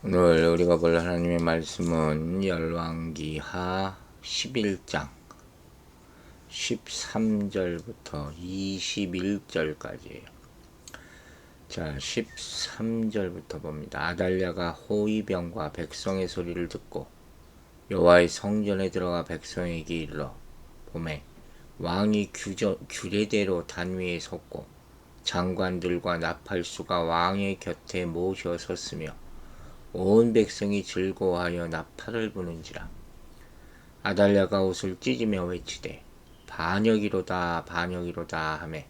오늘 우리가 볼 하나님의 말씀은 열왕기하 11장 13절부터 21절까지예요. 자, 13절부터 봅니다. 아달랴가 호위병과 백성의 소리를 듣고 여호와의 성전에 들어가 백성에게 이르러 보매 왕이 규례대로 단 위에 섰고 장관들과 나팔수가 왕의 곁에 모셔 섰으며 온 백성이 즐거워하여 나팔을 부는지라. 아달랴가 옷을 찢으며 외치되 반역이로다 반역이로다 하매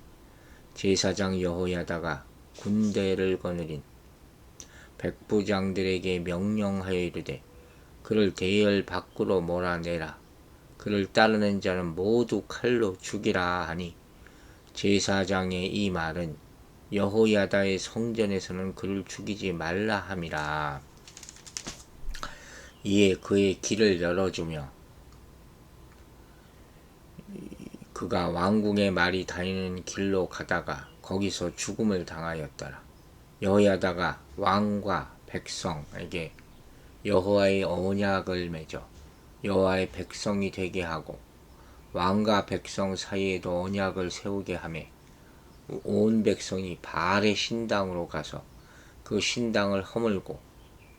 제사장 여호야다가 군대를 거느린 백부장들에게 명령하여 이르되 그를 대열 밖으로 몰아내라. 그를 따르는 자는 모두 칼로 죽이라 하니 제사장의 이 말은 여호야다의 성전에서는 그를 죽이지 말라 함이라. 이에 그의 길을 열어주며 그가 왕궁의 말이 다니는 길로 가다가 거기서 죽음을 당하였더라. 여호야다가 왕과 백성에게 여호와의 언약을 맺어 여호와의 백성이 되게 하고 왕과 백성 사이에도 언약을 세우게 하며 온 백성이 바알의 신당으로 가서 그 신당을 허물고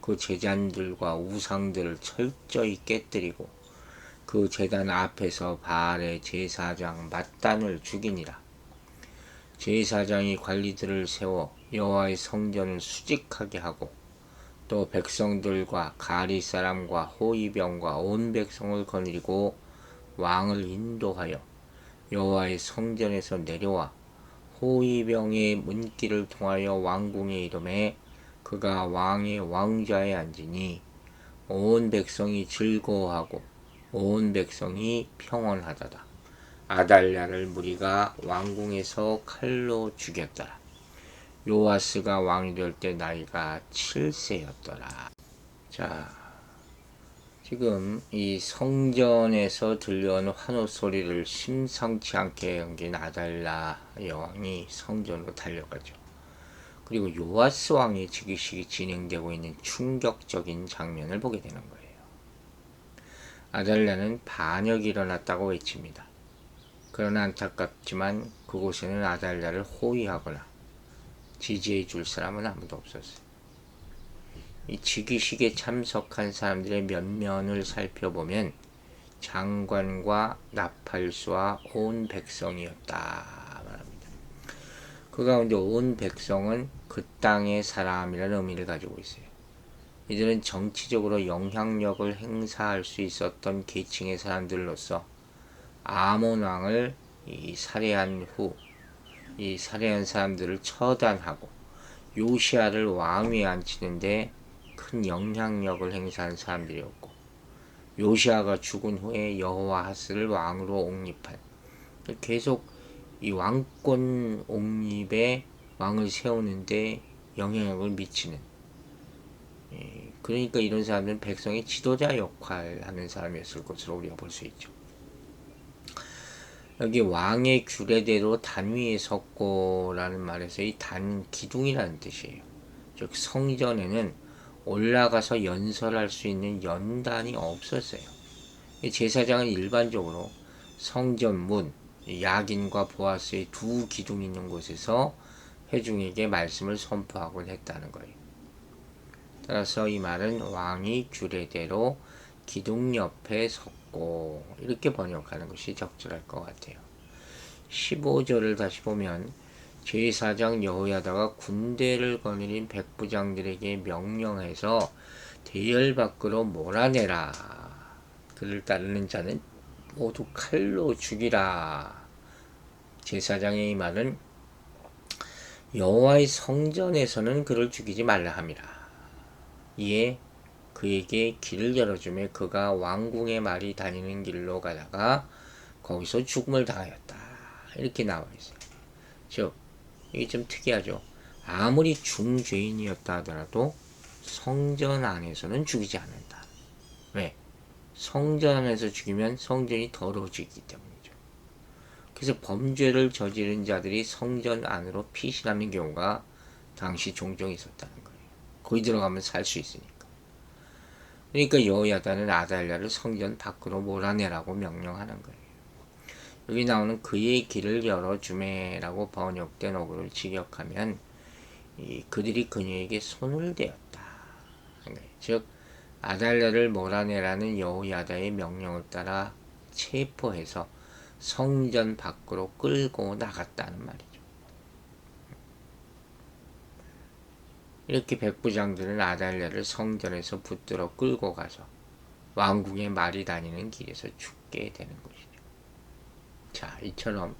그 제단들과 우상들을 철저히 깨뜨리고 그 제단 앞에서 바알의 제사장 맏단을 죽이니라. 제사장이 관리들을 세워 여호와의 성전을 수직하게 하고 또 백성들과 가리 사람과 호위병과 온 백성을 거느리고 왕을 인도하여 여호와의 성전에서 내려와 호위병의 문길을 통하여 왕궁에 이르매 그가 왕의 왕좌에 앉으니 온 백성이 즐거워하고 온 백성이 평온하다다. 아달랴를 무리가 왕궁에서 칼로 죽였더라. 요아스가 왕이 될 때 나이가 7세였더라. 자, 지금 이 성전에서 들려오는 환호 소리를 심상치 않게 여긴 아달랴 여왕이 성전으로 달려가죠. 그리고 요아스 왕의 즉위식이 진행되고 있는 충격적인 장면을 보게 되는 거예요. 아달랴는 반역이 일어났다고 외칩니다. 그러나 안타깝지만 그곳에는 아달랴를 호위하거나 지지해 줄 사람은 아무도 없었어요. 이 즉위식에 참석한 사람들의 면면을 살펴보면 장관과 나팔수와 온 백성이었다. 그 가운데 온 백성은 그 땅의 사람이라는 의미를 가지고 있어요. 이들은 정치적으로 영향력을 행사할 수 있었던 계층의 사람들로서 아몬 왕을 살해한 후 이 살해한 사람들을 처단하고 요시아를 왕위에 앉히는데 큰 영향력을 행사한 사람들이었고 요시아가 죽은 후에 여호와하스를 왕으로 옹립한 계속 이 왕권 옹립에 왕을 세우는데 영향력을 미치는, 그러니까 이런 사람들은 백성의 지도자 역할을 하는 사람이었을 것으로 우리가 볼 수 있죠. 여기 왕의 규례대로 단 위에 섰고라는 말에서 이 단 기둥이라는 뜻이에요. 즉 성전에는 올라가서 연설할 수 있는 연단이 없었어요. 제사장은 일반적으로 성전 문, 야긴과 보아스의 두 기둥이 있는 곳에서 회중에게 말씀을 선포하곤 했다는 거예요. 따라서 이 말은 왕이 규례대로 기둥 옆에 섰고 이렇게 번역하는 것이 적절할 것 같아요. 15절을 다시 보면 제사장 여호야다가 군대를 거느린 백부장들에게 명령해서 대열 밖으로 몰아내라. 그를 따르는 자는 모두 칼로 죽이라. 제사장의 이 말은 여호와의 성전에서는 그를 죽이지 말라 함이라. 이에 그에게 길을 열어주며 그가 왕궁의 말이 다니는 길로 가다가 거기서 죽음을 당하였다. 이렇게 나와 있어요. 즉 이게 좀 특이하죠. 아무리 중죄인이었다 하더라도 성전 안에서는 죽이지 않는다. 왜? 성전 안에서 죽이면 성전이 더러워지기 때문이죠. 그래서 범죄를 저지른 자들이 성전 안으로 피신하는 경우가 당시 종종 있었다는 거예요. 거기 들어가면 살 수 있으니까. 그러니까 여호야다는 아달랴를 성전 밖으로 몰아내라고 명령하는 거예요. 여기 나오는 그의 길을 열어주매라고 번역된 어구를 직역하면 그들이 그녀에게 손을 대었다. 즉 아달랴를 몰아내라는 여호야다의 명령을 따라 체포해서 성전 밖으로 끌고 나갔다는 말이죠. 이렇게 백부장들은 아달랴를 성전에서 붙들어 끌고 가서 왕궁의 말이 다니는 길에서 죽게 되는 것이죠. 자, 이처럼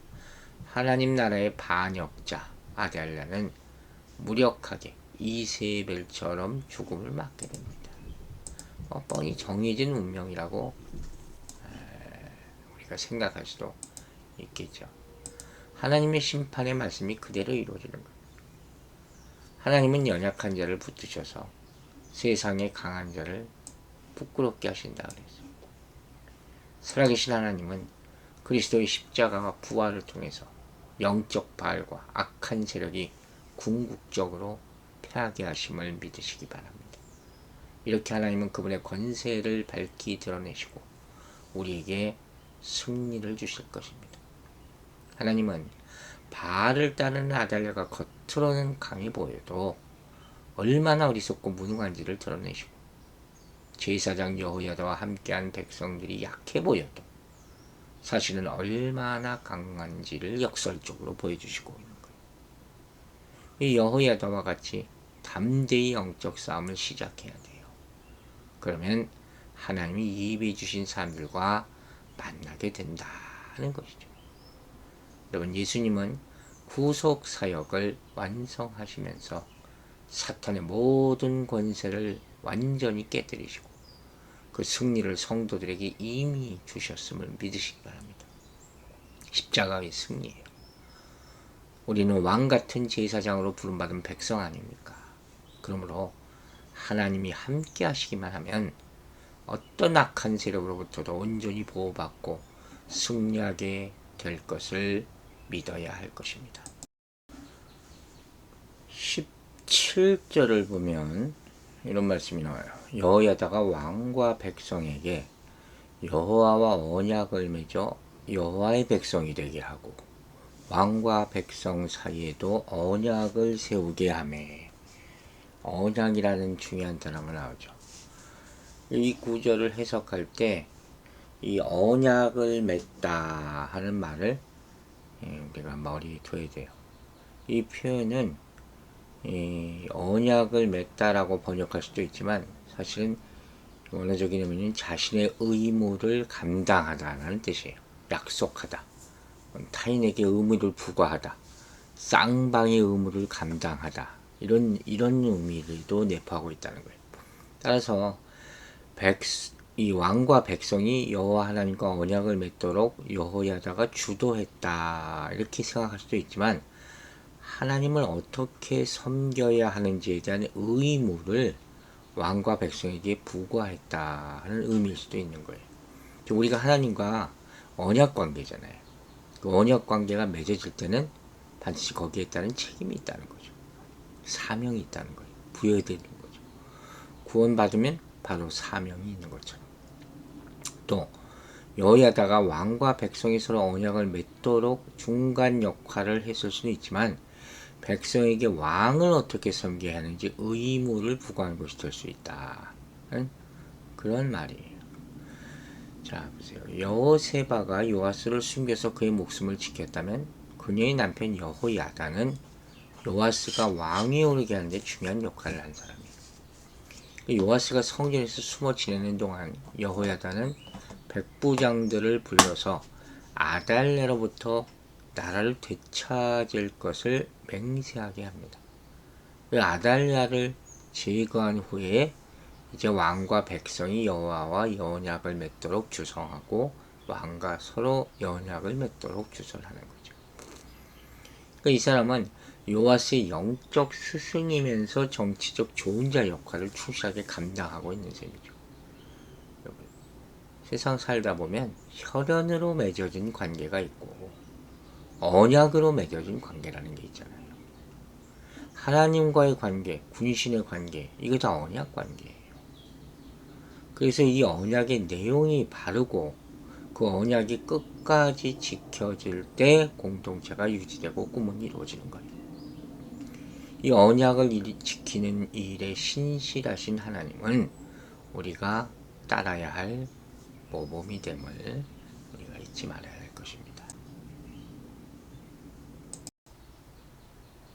하나님 나라의 반역자 아달랴는 무력하게 이세벨처럼 죽음을 맞게 됩니다. 뻔히 정해진 운명이라고 우리가 생각할 수도 있겠죠. 하나님의 심판의 말씀이 그대로 이루어지는 겁니다. 하나님은 연약한 자를 붙드셔서 세상의 강한 자를 부끄럽게 하신다 그랬어요. 살아계신 하나님은 그리스도의 십자가와 부활을 통해서 영적 바알과 악한 세력이 궁극적으로 패하게 하심을 믿으시기 바랍니다. 이렇게 하나님은 그분의 권세를 밝히 드러내시고 우리에게 승리를 주실 것입니다. 하나님은 바알을 따르는 아달랴가 겉으로는 강해 보여도 얼마나 어리석고 무능한지를 드러내시고 제사장 여호야다와 함께한 백성들이 약해 보여도 사실은 얼마나 강한지를 역설적으로 보여주시고 있는 거예요. 이 여호야다와 같이 담대히 영적 싸움을 시작해야 돼요. 그러면 하나님이 예비해 주신 사람들과 만나게 된다는 것이죠. 여러분, 예수님은 구속 사역을 완성하시면서 사탄의 모든 권세를 완전히 깨뜨리시고 그 승리를 성도들에게 이미 주셨음을 믿으시기 바랍니다. 십자가의 승리예요. 우리는 왕같은 제사장으로 부름받은 백성 아닙니까? 그러므로 하나님이 함께 하시기만 하면 어떤 악한 세력으로부터도 온전히 보호받고 승리하게 될 것을 믿어야 할 것입니다. 17절을 보면 이런 말씀이 나와요. 여호야다가 왕과 백성에게 여호와와 언약을 맺어 여호와의 백성이 되게 하고 왕과 백성 사이에도 언약을 세우게 하매. 언약이라는 중요한 단어가 나오죠. 이 구절을 해석할 때 이 언약을 맺다 하는 말을 우리가 머리에 둬야 돼요. 이 표현은 언약을 맺다라고 번역할 수도 있지만 사실은 원어적인 의미는 자신의 의무를 감당하다라는 뜻이에요. 약속하다, 타인에게 의무를 부과하다, 쌍방의 의무를 감당하다, 이런 의미도 내포하고 있다는 거예요. 따라서 이 왕과 백성이 여호와 하나님과 언약을 맺도록 여호야다가 주도했다 이렇게 생각할 수도 있지만 하나님을 어떻게 섬겨야 하는지에 대한 의무를 왕과 백성에게 부과했다 하는 의미일 수도 있는 거예요. 우리가 하나님과 언약 관계잖아요. 그 언약 관계가 맺어질 때는 반드시 거기에 따른 책임이 있다는 거죠. 사명이 있다는 거예요. 부여되는 거죠. 구원받으면 바로 사명이 있는 것처럼. 또 여호야다가 왕과 백성이 서로 언약을 맺도록 중간 역할을 했을 수는 있지만 백성에게 왕을 어떻게 섬겨야 하는지 의무를 부과한 것이 될 수 있다. 그런 말이에요. 자, 보세요. 여호세바가 요아스를 숨겨서 그의 목숨을 지켰다면 그녀의 남편 여호야다는 요아스가 왕위에 오르게 하는데 중요한 역할을 한 사람이에요. 요아스가 성전에서 숨어 지내는 동안 여호야다는 백부장들을 불러서 아달랴로부터 나라를 되찾을 것을 맹세하게 합니다. 아달랴를 제거한 후에 이제 왕과 백성이 여호와와 언약을 맺도록 주성하고 왕과 서로 언약을 맺도록 주선하는 거죠. 그러니까 이 사람은 요아스의 영적 스승이면서 정치적 조언자 역할을 충실하게 감당하고 있는 셈이죠. 세상 살다 보면 혈연으로 맺어진 관계가 있고 언약으로 맺어진 관계라는 게 있잖아요. 하나님과의 관계, 군신의 관계, 이거 다 언약 관계예요. 그래서 이 언약의 내용이 바르고 그 언약이 끝까지 지켜질 때 공동체가 유지되고 꿈은 이루어지는 거예요. 이 언약을 지키는 일에 신실하신 하나님은 우리가 따라야 할 모범이 됨을 우리가 잊지 말아야 할 것입니다.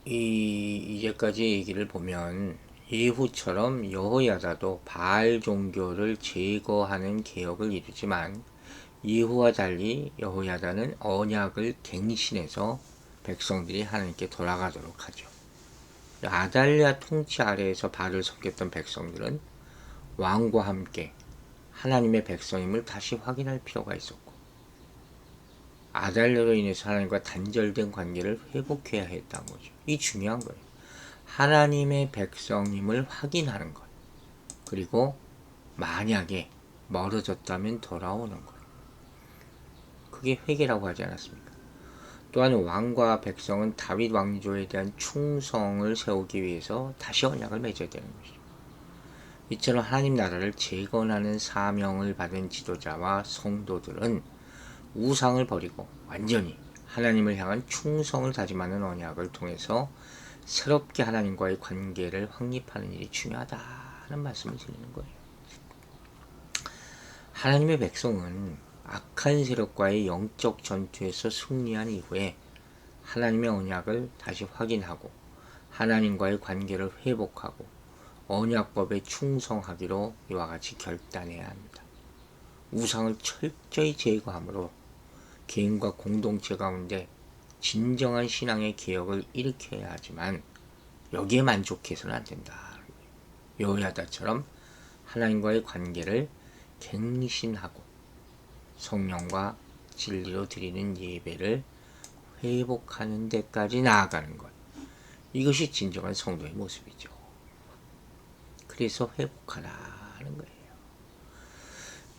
이제까지 얘기를 보면 예후처럼 여호야다도 바알 종교를 제거하는 개혁을 이루지만 예후와 달리 여호야다는 언약을 갱신해서 백성들이 하나님께 돌아가도록 하죠. 아달랴 통치 아래에서 바알을 섬겼던 백성들은 왕과 함께 하나님의 백성임을 다시 확인할 필요가 있었고, 아달랴로 인해서 하나님과 단절된 관계를 회복해야 했다는 거죠. 이 중요한 거예요. 하나님의 백성임을 확인하는 것. 그리고 만약에 멀어졌다면 돌아오는 것. 그게 회개라고 하지 않았습니까? 또한 왕과 백성은 다윗 왕조에 대한 충성을 세우기 위해서 다시 언약을 맺어야 되는 것이죠. 이처럼 하나님 나라를 재건하는 사명을 받은 지도자와 성도들은 우상을 버리고 완전히 하나님을 향한 충성을 다짐하는 언약을 통해서 새롭게 하나님과의 관계를 확립하는 일이 중요하다는 말씀을 드리는 거예요. 하나님의 백성은 악한 세력과의 영적 전투에서 승리한 이후에 하나님의 언약을 다시 확인하고 하나님과의 관계를 회복하고 언약법에 충성하기로 이와 같이 결단해야 합니다. 우상을 철저히 제거함으로 개인과 공동체 가운데 진정한 신앙의 개혁을 일으켜야 하지만 여기에 만족해서는 안 된다. 여호야다처럼 하나님과의 관계를 갱신하고 성령과 진리로 드리는 예배를 회복하는 데까지 나아가는 것. 이것이 진정한 성도의 모습이죠. 그래서 회복하라는 거예요.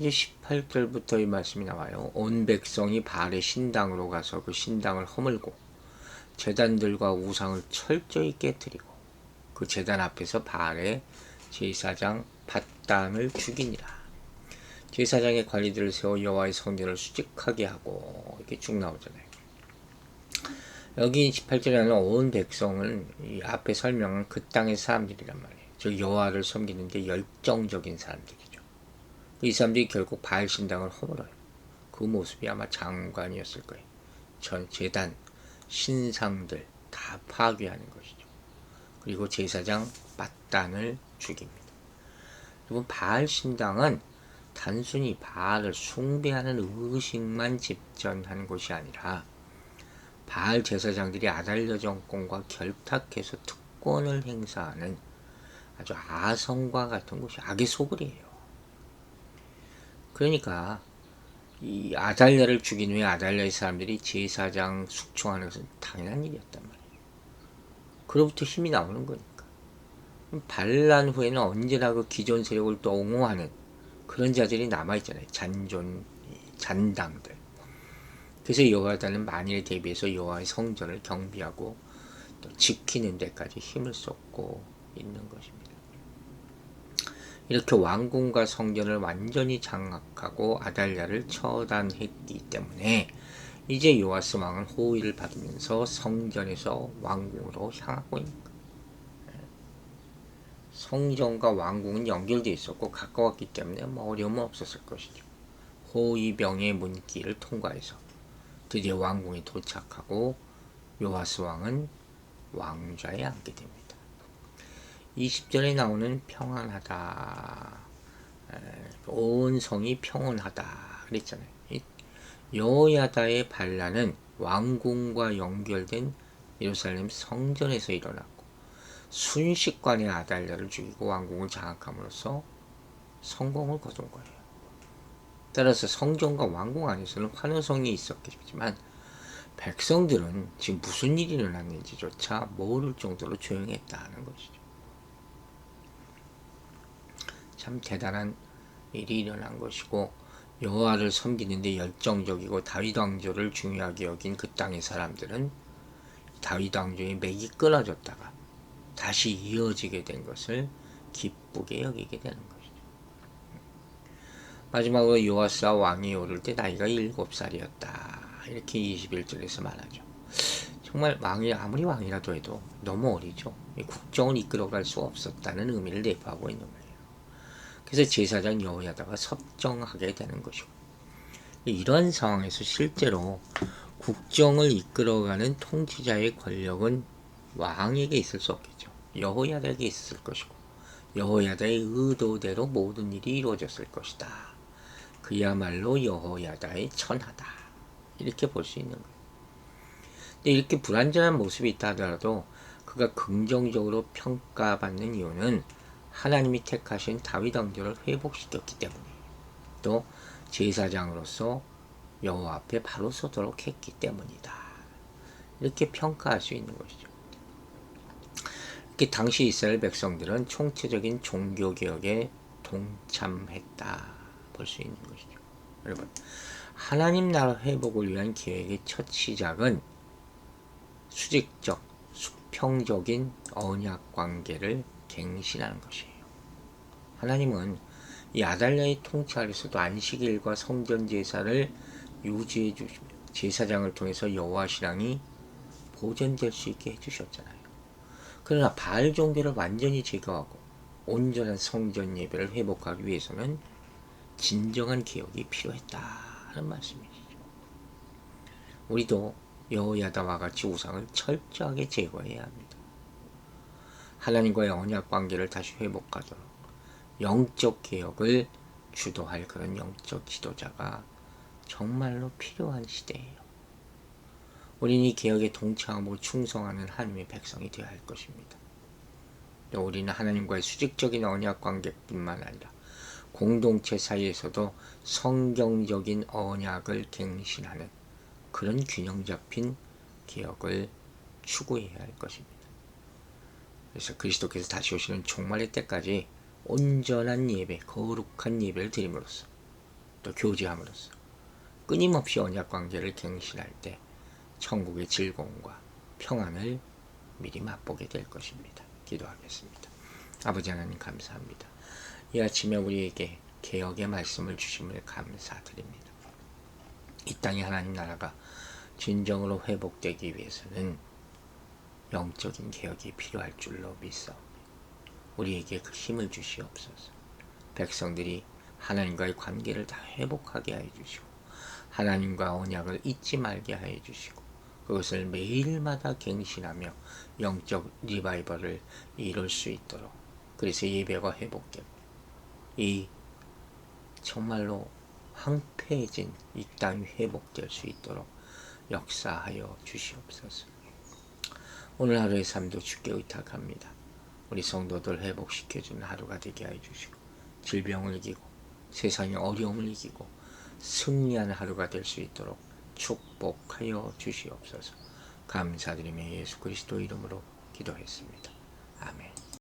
이제 18절부터 이 말씀이 나와요. 온 백성이 바알의 신당으로 가서 그 신당을 허물고 제단들과 우상을 철저히 깨뜨리고 그 제단 앞에서 바알의 제사장 밧단을 죽이니라. 제사장의 관리들을 세워 여호와의 성전을 수직하게 하고 이렇게 쭉 나오잖아요. 여기 18절에는 온 백성은 이 앞에 설명한 그 땅의 사람들이란 말이에요. 즉 여호와를 섬기는 데 열정적인 사람들이죠. 이 사람들이 결국 바알 신당을 허물어요. 그 모습이 아마 장관이었을 거예요. 전 제단, 신상들 다 파괴하는 것이죠. 그리고 제사장 밧단을 죽입니다. 여러분, 바알 신당은 단순히 바알을 숭배하는 의식만 집전한 것이 아니라 바알 제사장들이 아달랴 정권과 결탁해서 특권을 행사하는 아주 아성과 같은 것이 악의 소굴이에요. 그러니까 이 아달랴를 죽인 후에 아달랴의 사람들이 제사장 숙청하는 것은 당연한 일이었단 말이에요. 그로부터 힘이 나오는 거니까. 반란 후에는 언제나 그 기존 세력을 또 옹호하는 그런 자들이 남아있잖아요. 잔당들. 그래서 여호야다는 만일에 대비해서 여호와의 성전을 경비하고 또 지키는 데까지 힘을 쏟고 있는 것입니다. 이렇게 왕궁과 성전을 완전히 장악하고 아달랴를 처단했기 때문에 이제 요아스 왕은 호의를 받으면서 성전에서 왕궁으로 향하고 있는 거예요. 성전과 왕궁은 연결되어 있었고 가까웠기 때문에 어려움은 없었을 것이죠. 호위병의 문길을 통과해서 드디어 왕궁에 도착하고 요아스 왕은 왕좌에 앉게 됩니다. 20절에 나오는 평안하다, 온 성이 평온하다 그랬잖아요. 여호야다의 반란은 왕궁과 연결된 예루살렘 성전에서 일어났고 순식간에 아달랴를 죽이고 왕궁을 장악함으로써 성공을 거둔 거예요. 따라서 성전과 왕궁 안에서는 환호성이 있었겠지만 백성들은 지금 무슨 일이 일어났는지조차 모를 정도로 조용했다는 것이죠. 참 대단한 일이 일어난 것이고 여호와를 섬기는 데 열정적이고 다윗 왕조를 중요하게 여긴 그 땅의 사람들은 다윗 왕조의 맥이 끊어졌다가 다시 이어지게 된 것을 기쁘게 여기게 되는 것이죠. 마지막으로 요아스와 왕이 오를 때 나이가 7살이었다. 이렇게 21절에서 말하죠. 정말 왕이 아무리 왕이라도 해도 너무 어리죠. 국정을 이끌어갈 수 없었다는 의미를 내포하고 있는 거예요. 그래서 제사장 여호야다가 섭정하게 되는 것이고, 이러한 상황에서 실제로 국정을 이끌어가는 통치자의 권력은 왕에게 있을 수 없겠죠. 여호야다에게 있을 것이고, 여호야다의 의도대로 모든 일이 이루어졌을 것이다. 그야말로 여호야다의 천하다. 이렇게 볼 수 있는 거예요. 근데 이렇게 불완전한 모습이 있다 하더라도 그가 긍정적으로 평가받는 이유는 하나님이 택하신 다윗 왕조를 회복시켰기 때문이에요. 또 제사장으로서 여호와 앞에 바로 서도록 했기 때문이다. 이렇게 평가할 수 있는 것이죠. 이렇게 당시 이스라엘 백성들은 총체적인 종교개혁에 동참했다. 볼 수 있는 것이죠. 여러분, 하나님 나라 회복을 위한 계획의 첫 시작은 수직적, 수평적인 언약 관계를 갱신하는 것이에요. 하나님은 이 아달랴의 통치 아래서도 안식일과 성전 제사를 유지해 주시며 제사장을 통해서 여호와 신앙이 보존될 수 있게 해주셨잖아요. 그러나 바알 종교를 완전히 제거하고 온전한 성전 예배를 회복하기 위해서는 진정한 개혁이 필요했다는 말씀이시죠. 우리도 여호야다와 같이 우상을 철저하게 제거해야 합니다. 하나님과의 언약 관계를 다시 회복하도록 영적 개혁을 주도할 그런 영적 지도자가 정말로 필요한 시대예요. 우리는 이 개혁에 동참하고 충성하는 하나님의 백성이 되어야 할 것입니다. 또 우리는 하나님과의 수직적인 언약 관계뿐만 아니라 공동체 사이에서도 성경적인 언약을 갱신하는 그런 균형 잡힌 개혁을 추구해야 할 것입니다. 그래서 그리스도께서 다시 오시는 종말의 때까지 온전한 예배, 거룩한 예배를 드림으로써 또 교제함으로써 끊임없이 언약 관계를 갱신할 때 천국의 즐거움과 평안을 미리 맛보게 될 것입니다. 기도하겠습니다. 아버지 하나님 감사합니다. 이 아침에 우리에게 개혁의 말씀을 주심을 감사드립니다. 이 땅의 하나님 나라가 진정으로 회복되기 위해서는 영적인 개혁이 필요할 줄로 믿사옵니다. 우리에게 그 힘을 주시옵소서. 백성들이 하나님과의 관계를 다 회복하게 하여 주시고 하나님과 언약을 잊지 말게 하여 주시고 그것을 매일마다 갱신하며 영적 리바이벌을 이룰 수 있도록, 그래서 예배가 회복되고 이 정말로 황폐해진 이 땅이 회복될 수 있도록 역사하여 주시옵소서. 오늘 하루의 삶도 주께 의탁합니다. 우리 성도들 회복시켜주는 하루가 되게 하여 주시고 질병을 이기고 세상의 어려움을 이기고 승리하는 하루가 될 수 있도록 축복하여 주시옵소서. 감사드리며 예수 그리스도 이름으로 기도했습니다. 아멘.